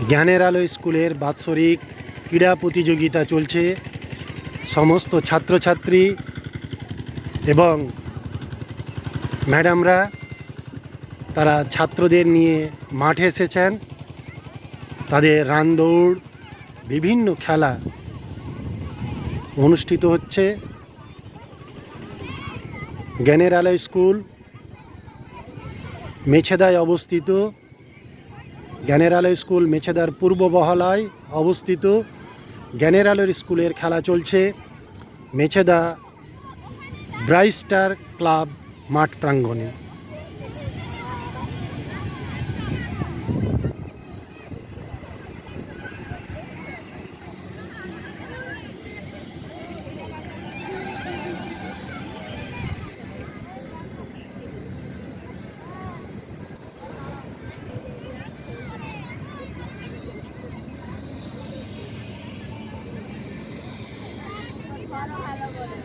জ্ঞানের আলো স্কুলের বাৎসরিক ক্রীড়া প্রতিযোগিতা চলছে। সমস্ত ছাত্রছাত্রী এবং ম্যাডামরা তারা ছাত্রদের নিয়ে মাঠে এসেছেন। তাদের রান দৌড় বিভিন্ন খেলা অনুষ্ঠিত হচ্ছে। জ্ঞানের আলো স্কুল মেছেদায় অবস্থিত। জ্ঞানের আলো স্কুল মেছেদার পূর্ব বহলায় অবস্থিত। জ্ঞানের আলোর স্কুলের খেলা চলছে মেছেদা ব্রাইট স্টার ক্লাব মাঠ প্রাঙ্গণে। ভালো ভালো বলে